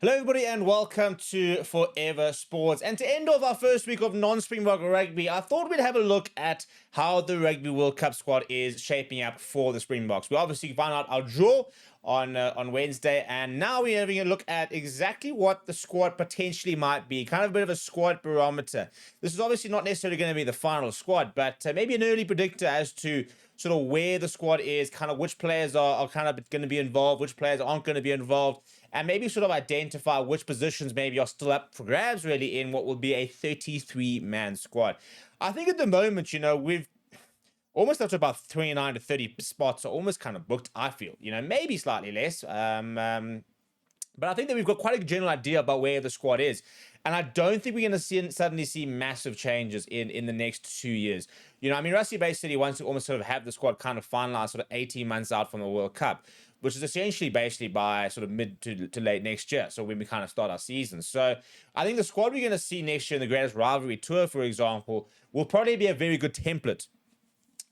Hello, everybody, and welcome to Forever Sports. And to end off our first week of non-Springbok rugby, I thought we'd have a look at how the Rugby World Cup squad is shaping up for the Springboks. We obviously found out our draw on Wednesday, and now we're having a look at exactly what the squad potentially might be, kind of a bit of a squad barometer. This is obviously not necessarily going to be the final squad, but maybe an early predictor as to sort of where the squad is, kind of which players are kind of going to be involved, which players aren't going to be involved, and maybe sort of identify which positions maybe are still up for grabs really in what will be a 33-man squad. I think at the moment, we've almost up to about 29 to 30 spots are almost kind of booked, I feel, maybe slightly less. But I think that we've got quite a general idea about where the squad is. And I don't think we're going to suddenly see massive changes in the next 2 years. Rassie basically wants to almost sort of have the squad kind of finalized sort of 18 months out from the World Cup, which is essentially basically by sort of mid to late next year. So when we kind of start our season. So I think the squad we're going to see next year in the Greatest Rivalry Tour, for example, will probably be a very good template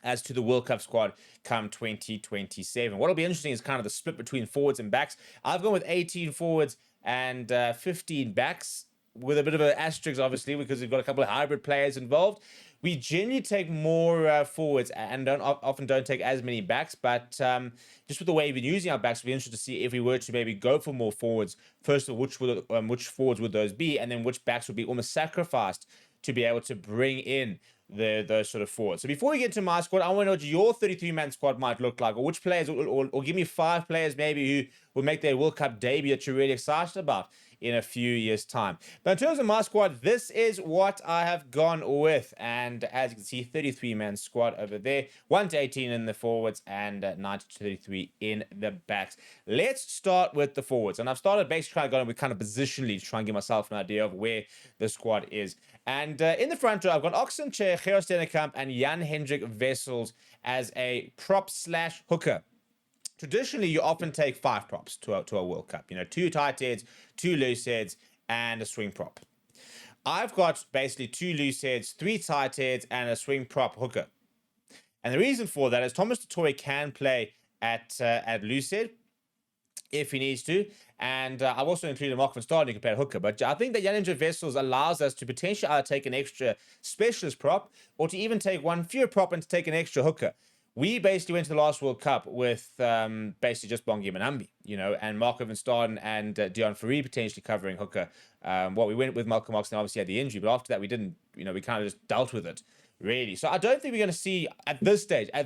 as to the World Cup squad come 2027. What'll be interesting is kind of the split between forwards and backs. I've gone with 18 forwards and 15 backs, with a bit of an asterisk, obviously, because we've got a couple of hybrid players involved. We generally take more forwards and often don't take as many backs, but just with the way we've been using our backs, it'll be interesting to see if we were to maybe go for more forwards. First of all, which forwards would those be, and then which backs would be almost sacrificed to be able to bring in those sort of forwards. So before we get to my squad, I want to know what your 33-man squad might look like, or which players, or give me 5 players maybe who will make their World Cup debut that you're really excited about in a few years' time. But in terms of my squad, this is what I have gone with. And as you can see, 33-man squad over there, 1 to 18 in the forwards and 9 to 33 in the backs. Let's start with the forwards. And I've started basically trying to go with kind of positionally to try and give myself an idea of where the squad is. And in the front row, I've got Oxen Chair, Gerard Stenenkamp, and Jan Hendrik Wessels as a prop/hooker. Traditionally, you often take 5 props to a World Cup. 2 tight heads, 2 loose heads, and a swing prop. I've got basically 2 loose heads, 3 tight heads, and a swing prop hooker. And the reason for that is Thomas Tutoy can play at loose head if he needs to. And I've also included Mark van Staden who can play at hooker. But I think that Jan Hendrik Wessels allows us to potentially either take an extra specialist prop or to even take one fewer prop and to take an extra hooker. We basically went to the last World Cup with basically just Bongi Manambi, and Marco van Staden and Dion Fourie potentially covering hooker. We went with Malcolm Oxley, obviously had the injury, but after that we didn't, we kind of just dealt with it, really. So I don't think we're going to see, at this stage, I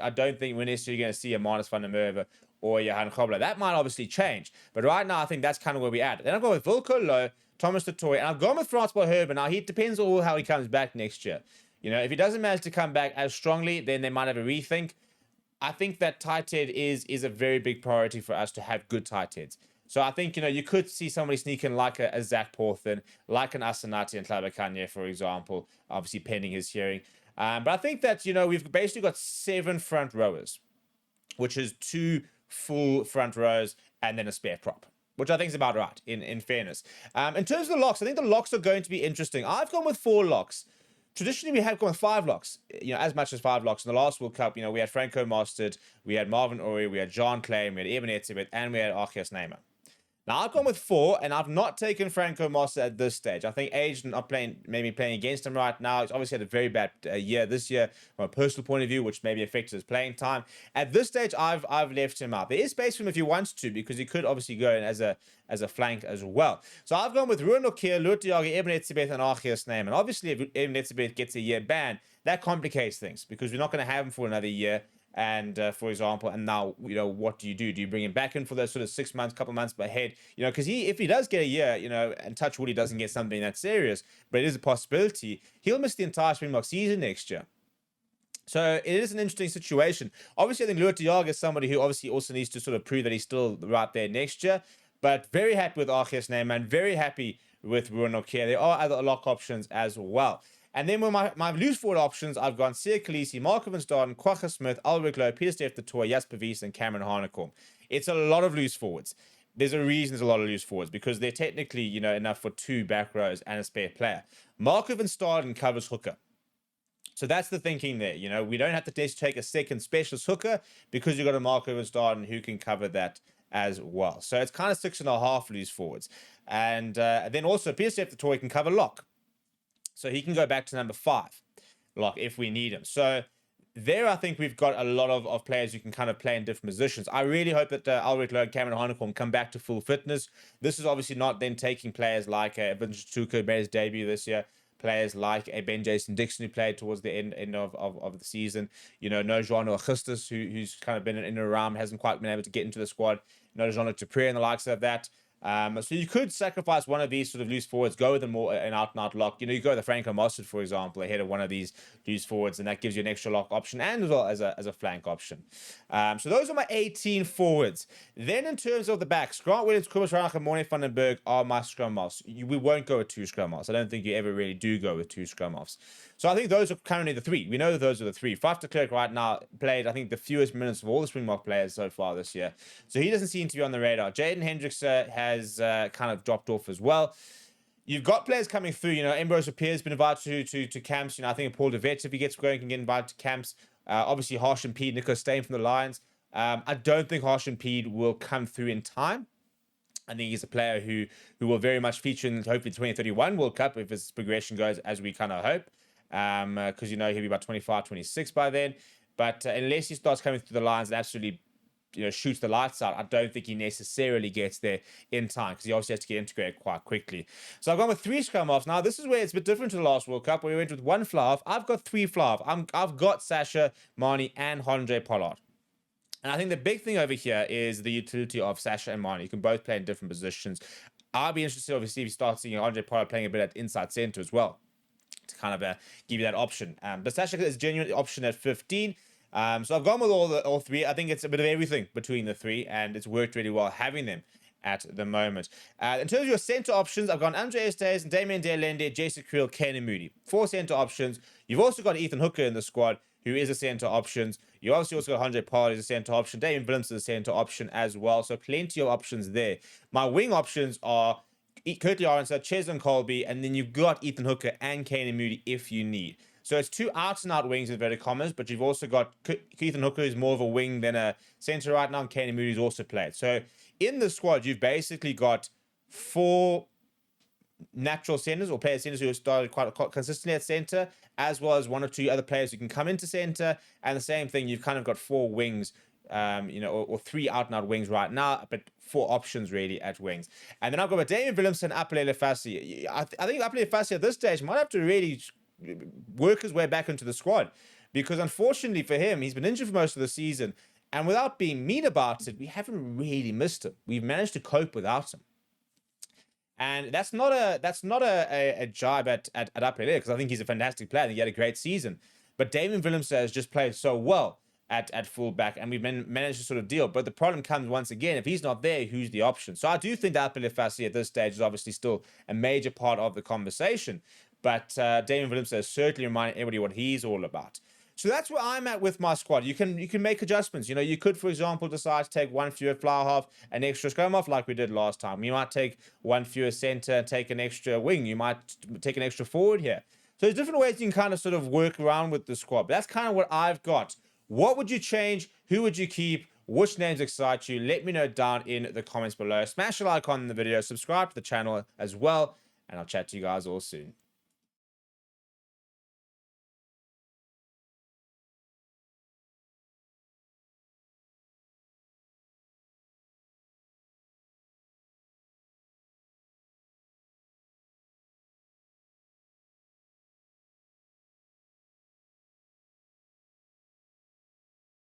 don't think we're necessarily going to see a Marnus van der Merwe or Johan Grobler. That might obviously change, but right now I think that's kind of where we're at. Then I've gone with Wilco Low, Thomas Tutoy, and I've gone with Francois Herbert. Now, it depends on how he comes back next year. If he doesn't manage to come back as strongly, then they might have a rethink. I think that tight head is a very big priority for us to have good tight heads. So I think, you could see somebody sneak in like a Zach Porthen, like an Asanati and Tlabakanye, for example, obviously pending his hearing. But I think that, we've basically got 7 front rowers, which is 2 full front rows and then a spare prop, which I think is about right, in fairness. In terms of the locks, I think the locks are going to be interesting. I've gone with 4 locks. Traditionally, we have gone with 5 locks, as much as 5 locks. In the last World Cup, we had Franco Mostert, we had Marvin Orie, we had John Clay, we had Eben Etzebeth, and we had Archias Neymar. Now, I've gone with 4, and I've not taken Franco Mostert at this stage. I think age not playing against him right now. He's obviously had a very bad year this year from a personal point of view, which maybe affected his playing time. At this stage, I've left him out. There is space for him if he wants to, because he could obviously go in as a flank as well. So I've gone with Ruan Lokia, Lutiagi, Eben Etzebeth, and Archias Neymar. And obviously, if Eben Etzebeth gets a year ban, that complicates things, because we're not going to have him for another year. And for example, and now, what do? Do you bring him back in for those sort of 6 months, couple months ahead? Because if he does get a year, and touch wood, he doesn't get something that serious, but it is a possibility, he'll miss the entire Springbok season next year. So it is an interesting situation. Obviously, I think Luat Diaga is somebody who obviously also needs to sort of prove that he's still right there next year. But very happy with Archias Neymar and very happy with Ruan Lokia. There are other lock options as well. And then with my loose forward options, I've gone Siya Kolisi, Marco van Staden, Kwagga Smith, Ulrich Lowe, Peter Steph du Toit, Jasper Wies, and Cameron Harnekom. It's a lot of loose forwards. There's a reason there's a lot of loose forwards, because they're technically, enough for 2 back rows and a spare player. Marco van Staden covers hooker. So that's the thinking there. We don't have to take a second specialist hooker, because you've got a Marco van Staden who can cover that as well. So it's kind of 6.5 loose forwards. And then also PSF the Toy can cover lock. So he can go back to number 5 lock if we need him. So there, I think we've got a lot of players who can kind of play in different positions. I really hope that Albert Lowe, Cameron Honeycomb come back to full fitness. This is obviously not then taking players like Vincent Tuku, made his debut this year, players like Ben Jason Dixon, who played towards the end of the season. You know, no João Augustus, who's kind of been in and around, hasn't quite been able to get into the squad. No Jean-Luc Dupré and the likes of that. So you could sacrifice one of these sort of loose forwards, go with a more an out-and-out lock. You know, you go with the Franco Mossad, for example, ahead of one of these loose forwards, and that gives you an extra lock option and as well as a flank option. So those are my 18 forwards. Then in terms of the backs, Grant Williams, Kobus Reinach, and Morne van den Berg are my scrum offs. We won't go with 2 scrum offs. I don't think you ever really do go with 2 scrum offs. So I think those are currently the 3. We know that those are the 3. Faf de Klerk right now played, I think, the fewest minutes of all the Springbok players so far this year. So he doesn't seem to be on the radar. Jaden Hendricks has kind of dropped off as well. You've got players coming through. You know, Ambrose Pierre has been invited to camps. You know, I think Paul de Vet, if he gets going, can get invited to camps. Obviously, Harsh and Pede, Nico Stain from the Lions. I don't think Harsh and Pede will come through in time. I think he's a player who will very much feature in hopefully 2031 World Cup if his progression goes as we kind of hope. Because, you know, he'll be about 25, 26 by then. But unless he starts coming through the lines and absolutely, you know, shoots the lights out, I don't think he necessarily gets there in time because he obviously has to get integrated quite quickly. So I've gone with 3 scrum offs. Now, this is where it's a bit different to the last World Cup where we went with 1 fly off. I've got 3 fly off. I've got Sasha, Marnie, and Andre Pollard. And I think the big thing over here is the utility of Sasha and Marnie. You can both play in different positions. I'll be interested, obviously, if you start seeing Andre Pollard playing a bit at inside center as well, to kind of give you that option. But Sasha is a genuine option at 15. So I've gone with all 3. I think it's a bit of everything between the 3, and it's worked really well having them at the moment. In terms of your center options, I've gone Andre Estes and Damien Delende, Jason Creel, Kane and Moody. 4 center options. You've also got Ethan Hooker in the squad, who is a center option. You obviously also got Andre Pollard as a center option. Damien Willems is a center option as well. So plenty of options there. My wing options are Curtly Arendse, Cheslin Colby, and then you've got Ethan Hooker and Kane and Moody if you need. So it's 2 out-and-out wings in inverted commas, but you've also got Ethan Hooker, who's more of a wing than a center right now, and Kane and Moody's also played. So in the squad, you've basically got 4 natural centers or player centers who have started quite consistently at center, as well as 1 or 2 other players who can come into center. And the same thing, you've kind of got 4 wings, or 3 out-and-out wings right now, but 4 options really at wings. And then I've got with Damian Williamson, Apelele Fassi. I think Apelele Fassi at this stage might have to really work his way back into the squad, because unfortunately for him, he's been injured for most of the season, and without being mean about it, we haven't really missed him. We've managed to cope without him. And that's not a jibe at Apelele, because I think he's a fantastic player and he had a great season. But Damian Williamson has just played so well at fullback, and we've managed to sort of deal. But the problem comes once again, if he's not there, who's the option? So I do think that Apelele Fassi at this stage is obviously still a major part of the conversation. But Damian Williamson has certainly reminded everybody what he's all about. So that's where I'm at with my squad. You can make adjustments. You know, you could, for example, decide to take 1 fewer fly half, an extra scrum off like we did last time. You might take 1 fewer center and take an extra wing. You might take an extra forward here. So there's different ways you can kind of sort of work around with the squad. But that's kind of what I've got. What would you change? Who would you keep? Which names excite you? Let me know down in the comments below. Smash the like on the video. Subscribe to the channel as well. And I'll chat to you guys all soon.